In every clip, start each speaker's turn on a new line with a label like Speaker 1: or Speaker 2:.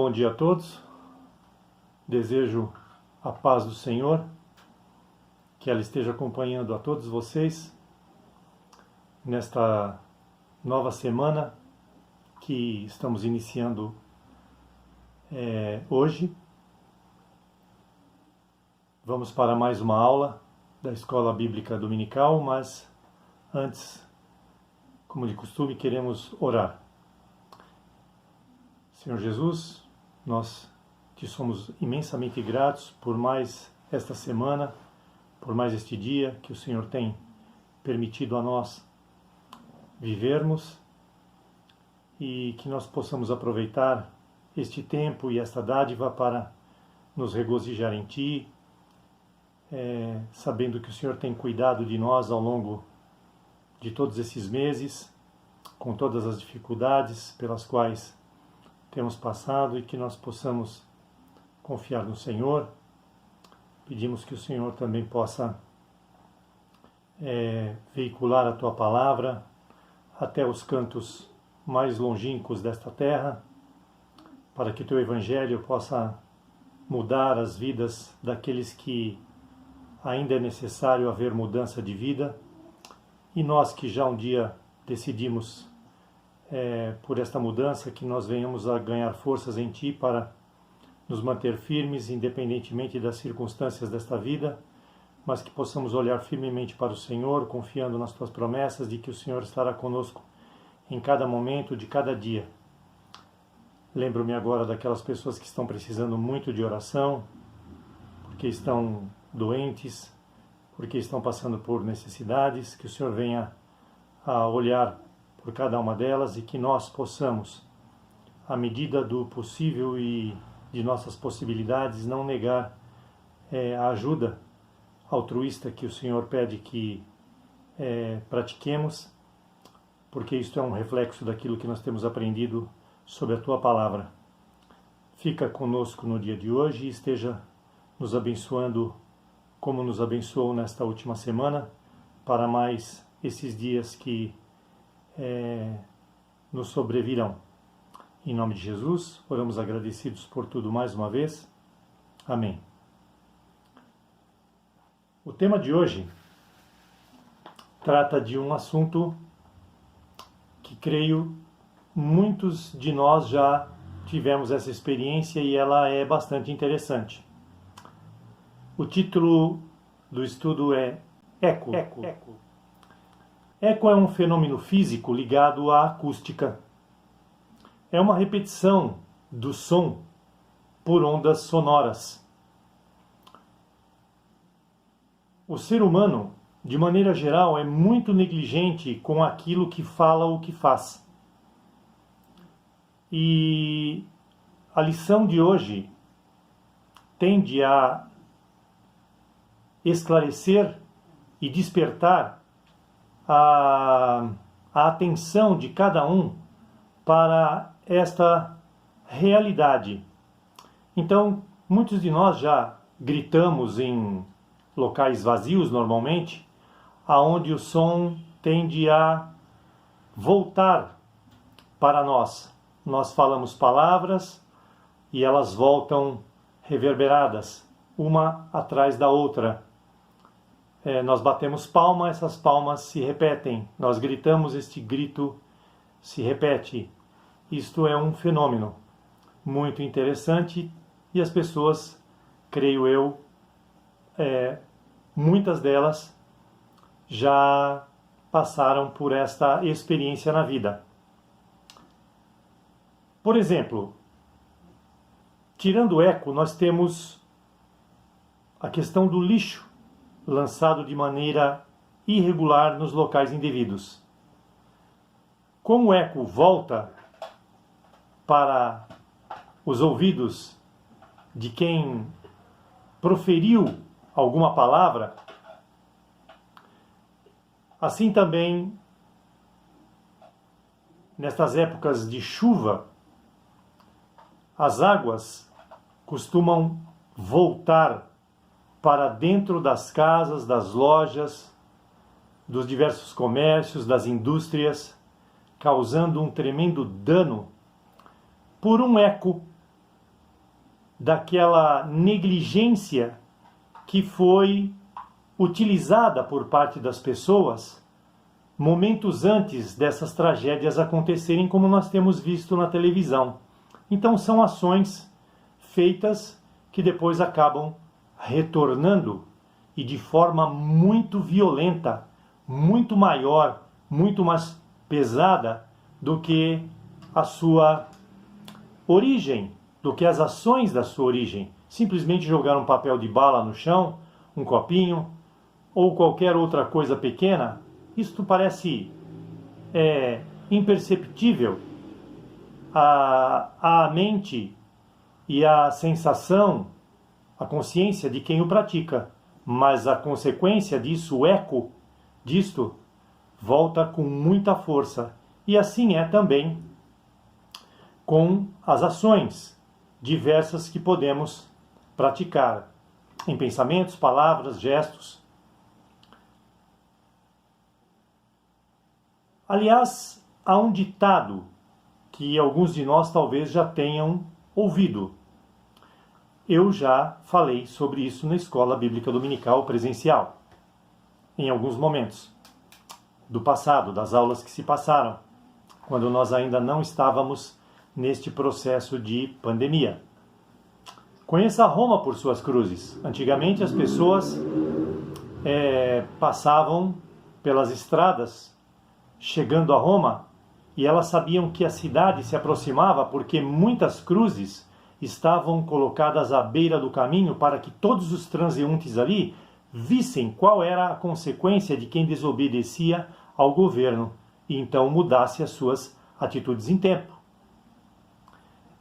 Speaker 1: bom dia a todos. Desejo a paz do Senhor, que ela esteja acompanhando a todos vocês nesta nova semana que estamos iniciando hoje. Vamos para mais uma aula da Escola Bíblica Dominical, mas antes, como de costume, queremos orar. Senhor Jesus, nós te somos imensamente gratos por mais esta semana, por mais este dia que o Senhor tem permitido a nós vivermos e que nós possamos aproveitar este tempo e esta dádiva para nos regozijar em Ti, sabendo que o Senhor tem cuidado de nós ao longo de todos esses meses, com todas as dificuldades pelas quais temos passado, e que nós possamos confiar no Senhor. Pedimos que o Senhor também possa veicular a Tua palavra até os cantos mais longínquos desta terra, para que o Teu Evangelho possa mudar as vidas daqueles que ainda é necessário haver mudança de vida, e nós que já um dia decidimos por esta mudança, que nós venhamos a ganhar forças em Ti para nos manter firmes, independentemente das circunstâncias desta vida, mas que possamos olhar firmemente para o Senhor, confiando nas Tuas promessas de que o Senhor estará conosco em cada momento de cada dia. Lembro-me agora daquelas pessoas que estão precisando muito de oração, porque estão doentes, porque estão passando por necessidades, que o Senhor venha a olhar por cada uma delas e que nós possamos, à medida do possível e de nossas possibilidades, não negar a ajuda altruísta que o Senhor pede que pratiquemos, porque isto é um reflexo daquilo que nós temos aprendido sobre a Tua palavra. Fica conosco no dia de hoje e esteja nos abençoando como nos abençoou nesta última semana, para mais esses dias que nos sobrevirão. Em nome de Jesus, oramos agradecidos por tudo mais uma vez. Amém. O tema de hoje trata de um assunto que creio muitos de nós já tivemos essa experiência e ela é bastante interessante. O título do estudo é Eco. Eco é um fenômeno físico ligado à acústica. É uma repetição do som por ondas sonoras. O ser humano, de maneira geral, é muito negligente com aquilo que fala ou que faz. E a lição de hoje tende a esclarecer e despertar a atenção de cada um para esta realidade. Então, muitos de nós já gritamos em locais vazios normalmente, aonde o som tende a voltar para nós. Nós falamos palavras e elas voltam reverberadas, uma atrás da outra. Nós batemos palma, essas palmas se repetem. Nós gritamos, este grito se repete. Isto é um fenômeno muito interessante e as pessoas, creio eu, muitas delas já passaram por esta experiência na vida. Por exemplo, tirando o eco, nós temos a questão do lixo lançado de maneira irregular nos locais indevidos. Como o eco volta para os ouvidos de quem proferiu alguma palavra, assim também, nestas épocas de chuva, as águas costumam voltar para dentro das casas, das lojas, dos diversos comércios, das indústrias, causando um tremendo dano por um eco daquela negligência que foi utilizada por parte das pessoas momentos antes dessas tragédias acontecerem, como nós temos visto na televisão. Então são ações feitas que depois acabam retornando e de forma muito violenta, muito maior, muito mais pesada do que a sua origem, do que as ações da sua origem. Simplesmente jogar um papel de bala no chão, um copinho ou qualquer outra coisa pequena, isto parece imperceptível à mente e à sensação, à consciência de quem o pratica. Mas a consequência disso, o eco disto, volta com muita força. E assim é também com as ações diversas que podemos praticar, em pensamentos, palavras, gestos. Aliás, há um ditado que alguns de nós talvez já tenham ouvido. Eu já falei sobre isso na escola bíblica dominical presencial, em alguns momentos do passado, das aulas que se passaram, quando nós ainda não estávamos neste processo de pandemia. Conheça Roma por suas cruzes. Antigamente as pessoas passavam pelas estradas chegando a Roma e elas sabiam que a cidade se aproximava porque muitas cruzes estavam colocadas à beira do caminho para que todos os transeuntes ali vissem qual era a consequência de quem desobedecia ao governo e então mudasse as suas atitudes em tempo.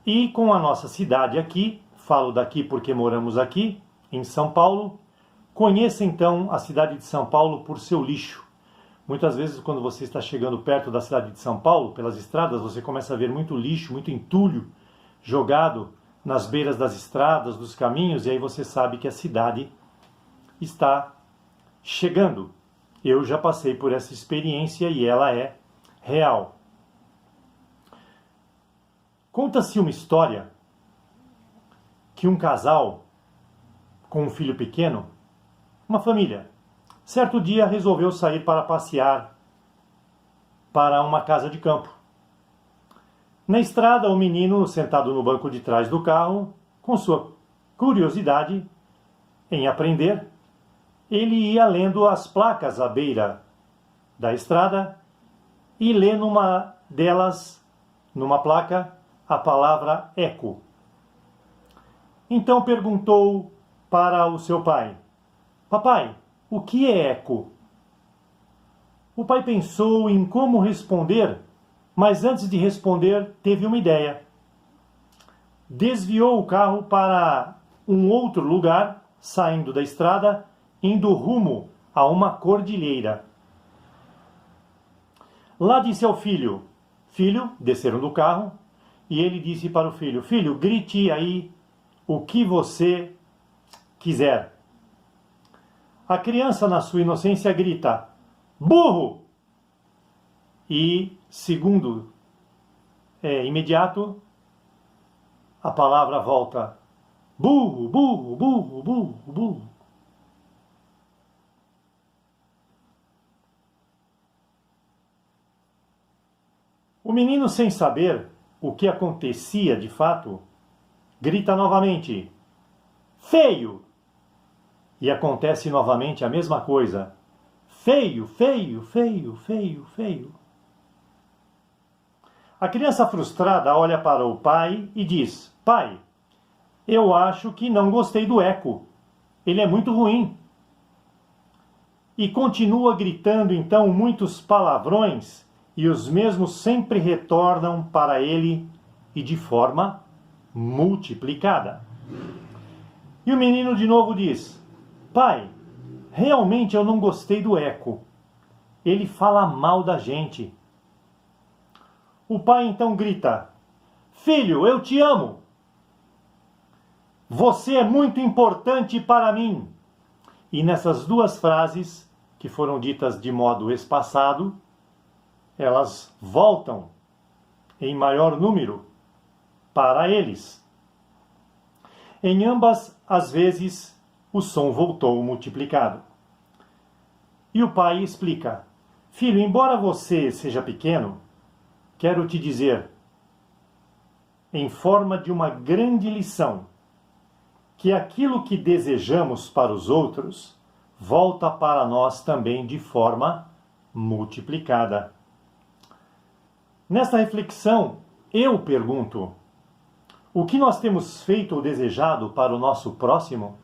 Speaker 1: E com a nossa cidade aqui, falo daqui porque moramos aqui, em São Paulo, conheça então a cidade de São Paulo por seu lixo. Muitas vezes quando você está chegando perto da cidade de São Paulo, pelas estradas, você começa a ver muito lixo, muito entulho jogado nas beiras das estradas, dos caminhos, e aí você sabe que a cidade está chegando. Eu já passei por essa experiência e ela é real. Conta-se uma história que um casal com um filho pequeno, uma família, certo dia resolveu sair para passear para uma casa de campo. Na estrada, o menino, sentado no banco de trás do carro, com sua curiosidade em aprender, ele ia lendo as placas à beira da estrada e lê numa delas, numa placa, a palavra eco. Então perguntou para o seu pai: "Papai, o que é eco?" O pai pensou em como responder, mas antes de responder teve uma ideia. Desviou o carro para um outro lugar, saindo da estrada, indo rumo a uma cordilheira. Lá disse ao filho: "Filho", desceram do carro, e ele disse para o filho: "Filho, grite aí o que você quiser." A criança, na sua inocência, grita: "Burro!" E, segundo imediato, a palavra volta: "Burro, burro, burro, burro, burro." O menino, sem saber o que acontecia de fato, grita novamente: "Feio!" E acontece novamente a mesma coisa: "Feio, feio, feio, feio, feio." A criança frustrada olha para o pai e diz: "Pai, eu acho que não gostei do eco. Ele é muito ruim." E continua gritando então muitos palavrões, e os mesmos sempre retornam para ele e de forma multiplicada. E o menino de novo diz: "Pai, realmente eu não gostei do eco. Ele fala mal da gente." O pai então grita: "Filho, eu te amo. Você é muito importante para mim." E nessas duas frases, que foram ditas de modo espaçado, elas voltam em maior número para eles. Em ambas as vezes, o som voltou multiplicado. E o pai explica: filho, embora você seja pequeno, quero te dizer, em forma de uma grande lição, que aquilo que desejamos para os outros volta para nós também de forma multiplicada. Nesta reflexão, eu pergunto: o que nós temos feito ou desejado para o nosso próximo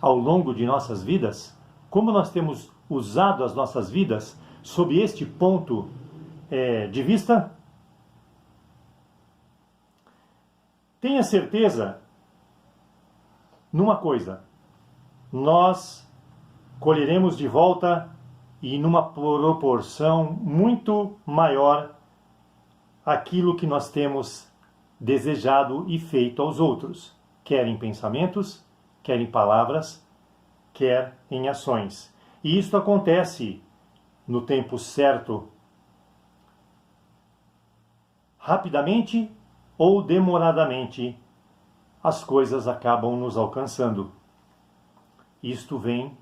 Speaker 1: ao longo de nossas vidas? Como nós temos usado as nossas vidas sob este ponto de vista? Tenha certeza numa coisa: nós colheremos de volta e numa proporção muito maior aquilo que nós temos desejado e feito aos outros, quer em pensamentos, quer em palavras, quer em ações. E isto acontece no tempo certo, rapidamente ou demoradamente, as coisas acabam nos alcançando. Isto vem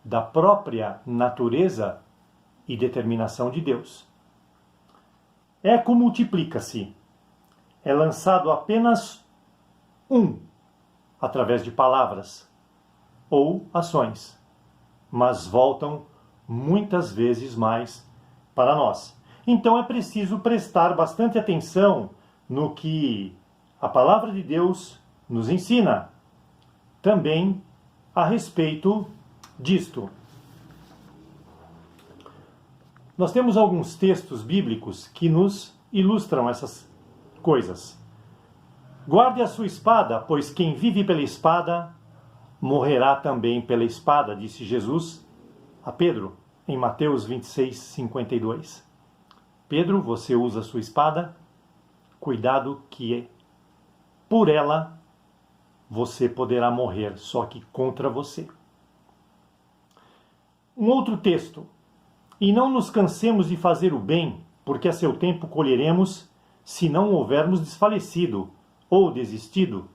Speaker 1: da própria natureza e determinação de Deus. Eco multiplica-se. É lançado apenas através de palavras ou ações, mas voltam muitas vezes mais para nós. Então é preciso prestar bastante atenção no que a palavra de Deus nos ensina também a respeito disto. Nós temos alguns textos bíblicos que nos ilustram essas coisas. Guarde a sua espada, pois quem vive pela espada morrerá também pela espada, disse Jesus a Pedro em Mateus 26:52. Pedro, você usa a sua espada, cuidado que por ela você poderá morrer, só que contra você. Um outro texto: e não nos cansemos de fazer o bem, porque a seu tempo colheremos, se não houvermos desfalecido, ou desistido,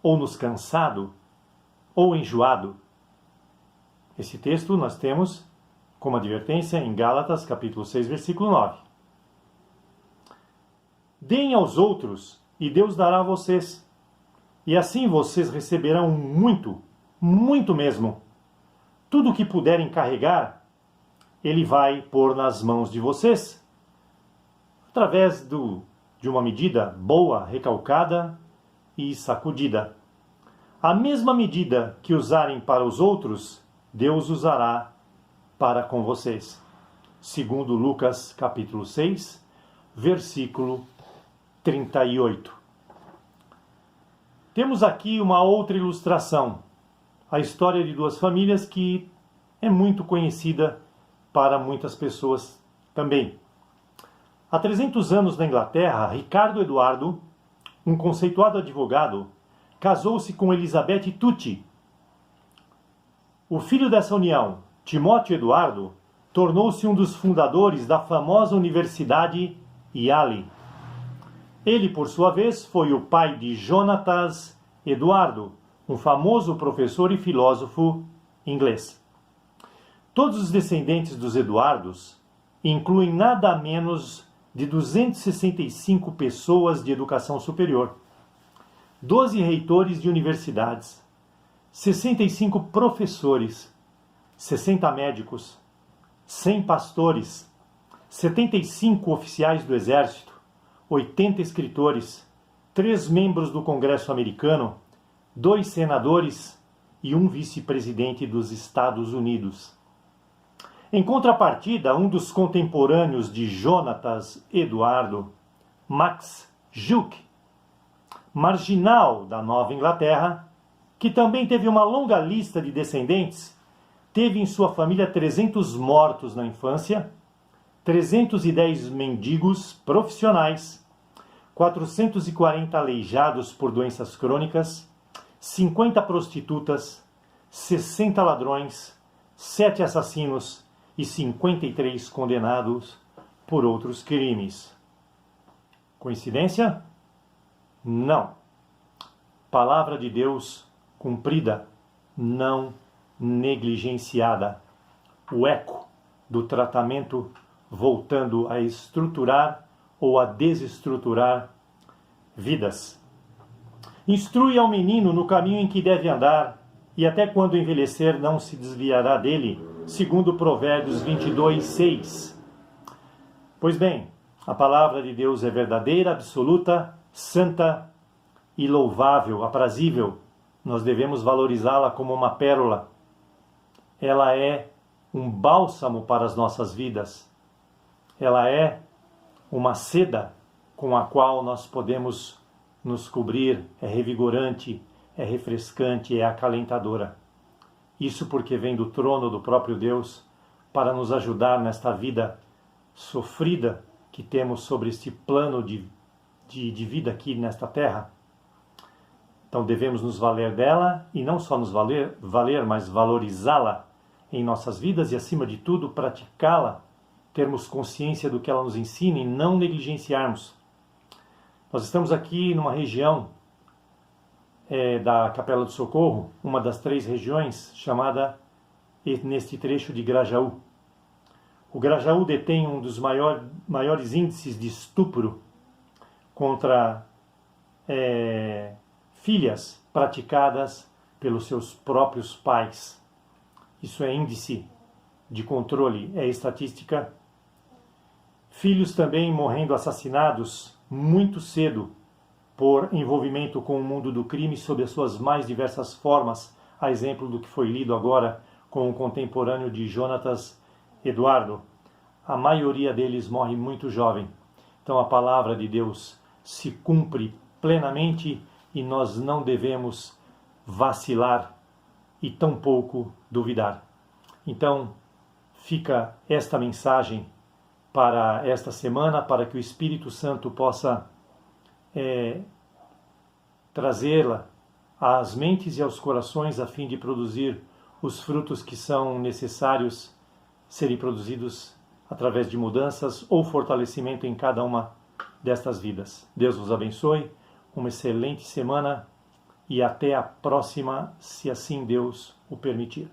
Speaker 1: ou nos cansado, ou enjoado. Esse texto nós temos como advertência em Gálatas, capítulo 6, versículo 9. Deem aos outros, e Deus dará a vocês. E assim vocês receberão muito, muito mesmo. Tudo o que puderem carregar, Ele vai pôr nas mãos de vocês, através de uma medida boa, recalcada e sacudida. A mesma medida que usarem para os outros, Deus usará para com vocês. Segundo Lucas, capítulo 6, versículo 38. Temos aqui uma outra ilustração, a história de duas famílias que é muito conhecida para muitas pessoas também. Há 300 anos na Inglaterra, Ricardo Eduardo, um conceituado advogado, casou-se com Elizabeth Tucci. O filho dessa união, Timóteo Eduardo, tornou-se um dos fundadores da famosa Universidade Yale. Ele, por sua vez, foi o pai de Jonatas Eduardo, um famoso professor e filósofo inglês. Todos os descendentes dos Eduardos incluem nada menos de 265 pessoas de educação superior, 12 reitores de universidades, 65 professores, 60 médicos, 100 pastores, 75 oficiais do exército, 80 escritores, 3 membros do Congresso americano, 2 senadores e um vice-presidente dos Estados Unidos. Em contrapartida, um dos contemporâneos de Jonatas Eduardo, Max Juch, marginal da Nova Inglaterra, que também teve uma longa lista de descendentes, teve em sua família 300 mortos na infância, 310 mendigos profissionais, 440 aleijados por doenças crônicas, 50 prostitutas, 60 ladrões, 7 assassinos e 53 condenados por outros crimes. Coincidência? Não. palavra de Deus cumprida, não negligenciada. O eco do tratamento voltando a estruturar ou a desestruturar vidas. Instrui ao menino no caminho em que deve andar, e até quando envelhecer não se desviará dele, segundo Provérbios 22:6. Pois bem, a palavra de Deus é verdadeira, absoluta, santa e louvável, aprazível. Nós devemos valorizá-la como uma pérola. Ela é um bálsamo para as nossas vidas. Ela é uma seda com a qual nós podemos nos cobrir, é revigorante, é refrescante, é acalentadora. Isso porque vem do trono do próprio Deus para nos ajudar nesta vida sofrida que temos sobre este plano de vida aqui nesta terra. Então devemos nos valer dela e não só nos valer, mas valorizá-la em nossas vidas e, acima de tudo, praticá-la, termos consciência do que ela nos ensina e não negligenciarmos. Nós estamos aqui numa região da Capela do Socorro, uma das 3 regiões, chamada, neste trecho, de Grajaú. O Grajaú detém um dos maiores índices de estupro contra filhas praticadas pelos seus próprios pais. Isso é índice de controle, é estatística. Filhos também morrendo assassinados muito cedo por envolvimento com o mundo do crime sob as suas mais diversas formas, a exemplo do que foi lido agora com o contemporâneo de Jonatas Eduardo. A maioria deles morre muito jovem. Então a palavra de Deus se cumpre plenamente e nós não devemos vacilar e tampouco duvidar. Então fica esta mensagem para esta semana, para que o Espírito Santo possa trazê-la às mentes e aos corações a fim de produzir os frutos que são necessários serem produzidos através de mudanças ou fortalecimento em cada uma destas vidas. Deus vos abençoe, uma excelente semana e até a próxima, se assim Deus o permitir.